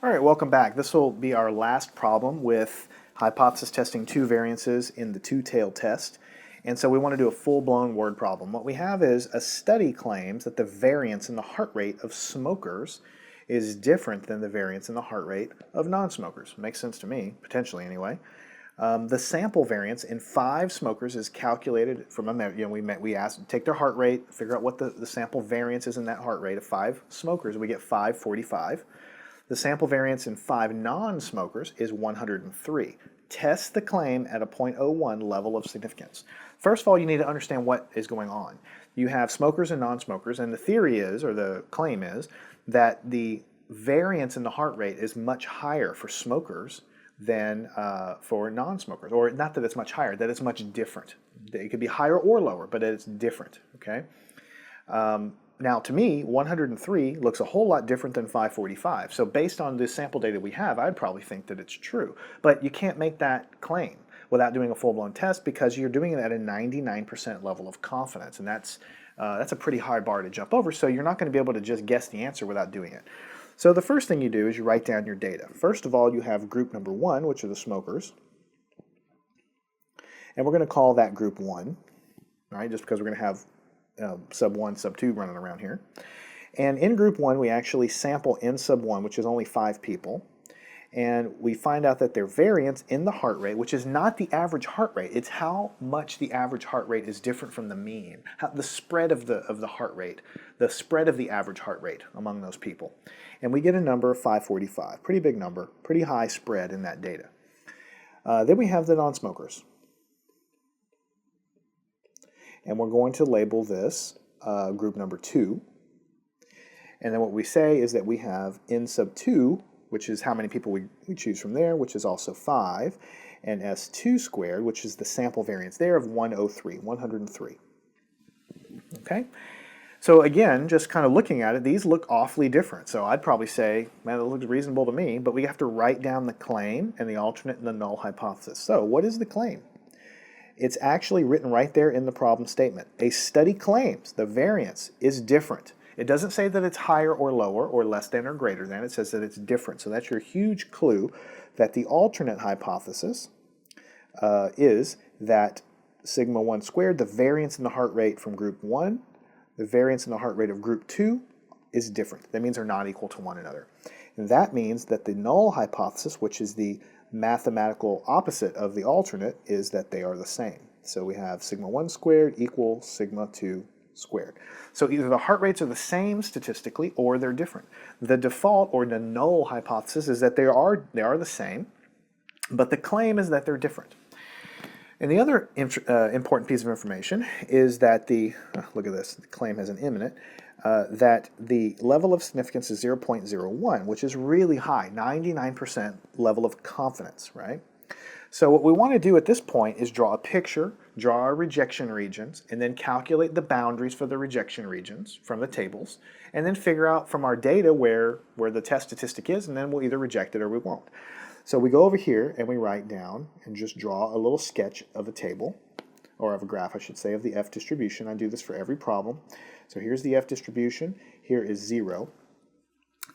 All right, welcome back. This will be our last problem with hypothesis testing two variances in the two-tailed test. And so we want to do a full-blown word problem. What we have is a study claims that the variance in the heart rate of smokers is different than the variance in the heart rate of non-smokers. Makes sense to me, potentially anyway. The sample variance in 5 smokers is calculated from we asked, take their heart rate, figure out what the sample variance is in that heart rate of 5 smokers. We get 545. The sample variance in 5 non-smokers is 103. Test the claim at a 0.01 level of significance. First of all, you need to understand what is going on. You have smokers and non-smokers, and the theory is, or the claim is, that the variance in the heart rate is much higher for smokers than for non-smokers. Or not that it's much higher, that it's much different. It could be higher or lower, but it's different, okay? Now, to me, 103 looks a whole lot different than 545. So based on the sample data we have, I'd probably think that it's true. But you can't make that claim without doing a full-blown test because you're doing it at a 99% level of confidence. And that's a pretty high bar to jump over, so you're not going to be able to just guess the answer without doing it. So the first thing you do is you write down your data. First of all, you have group number 1, which are the smokers. And we're going to call that group 1, right, just because we're going to have sub 1, sub 2 running around here. And in group 1, we actually sample in sub 1, which is only 5 people. And we find out that their variance in the heart rate, which is not the average heart rate, it's how much the average heart rate is different from the mean, the spread of the heart rate, the spread of the average heart rate among those people. And we get a number of 545, pretty big number, pretty high spread in that data. Then we have the non-smokers. And we're going to label this group number 2. And then what we say is that we have n sub 2, which is how many people we choose from there, which is also 5, and S2 squared, which is the sample variance there of 103. Okay? So again, just kind of looking at it, these look awfully different. So I'd probably say, man, it looks reasonable to me, but we have to write down the claim and the alternate and the null hypothesis. So what is the claim? It's actually written right there in the problem statement. A study claims the variance is different. It doesn't say that it's higher or lower or less than or greater than. It says that it's different. So that's your huge clue that the alternate hypothesis is that sigma 1 squared, the variance in the heart rate from group 1, the variance in the heart rate of group 2 is different. That means they're not equal to one another. And that means that the null hypothesis, which is the mathematical opposite of the alternate, is that they are the same. So we have sigma 1 squared equals sigma 2 squared. So either the heart rates are the same statistically or they're different. The default or the null hypothesis is that they are the same, but the claim is that they're different. And the other important piece of information is that look at this, the claim has an M in it, that the level of significance is 0.01, which is really high, 99% level of confidence, right? So what we want to do at this point is draw a picture, draw our rejection regions, and then calculate the boundaries for the rejection regions from the tables, and then figure out from our data where the test statistic is, and then we'll either reject it or we won't. So we go over here and we write down and just draw a little sketch of a table, or of a graph, I should say, of the F distribution. I do this for every problem. So here's the F distribution, here is 0.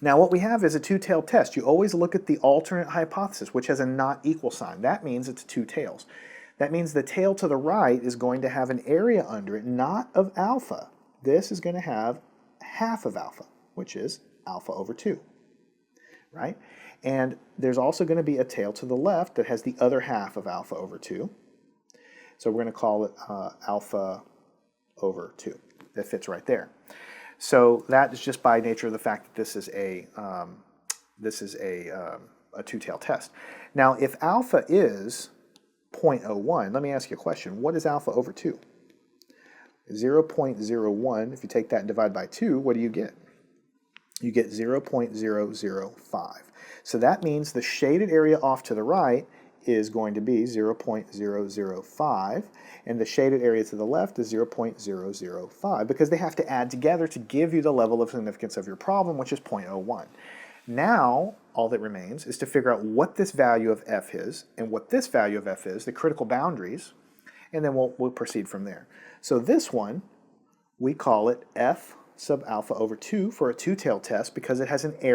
Now what we have is a two-tailed test. You always look at the alternate hypothesis, which has a not equal sign. That means it's two tails. That means the tail to the right is going to have an area under it, not of alpha. This is going to have half of alpha, which is alpha over 2, right? And there's also going to be a tail to the left that has the other half of alpha over 2. So we're going to call it alpha over 2. That fits right there. So that is just by nature of the fact that this is a two-tailed test. Now, if alpha is 0.01, let me ask you a question. What is alpha over 2? 0.01, if you take that and divide by 2, what do you get? You get 0.005. So that means the shaded area off to the right is going to be 0.005, and the shaded area to the left is 0.005, because they have to add together to give you the level of significance of your problem, which is 0.01. Now, all that remains is to figure out what this value of f is, and what this value of f is, the critical boundaries, and then we'll proceed from there. So this one, we call it f sub alpha over 2 for a two-tailed test because it has an area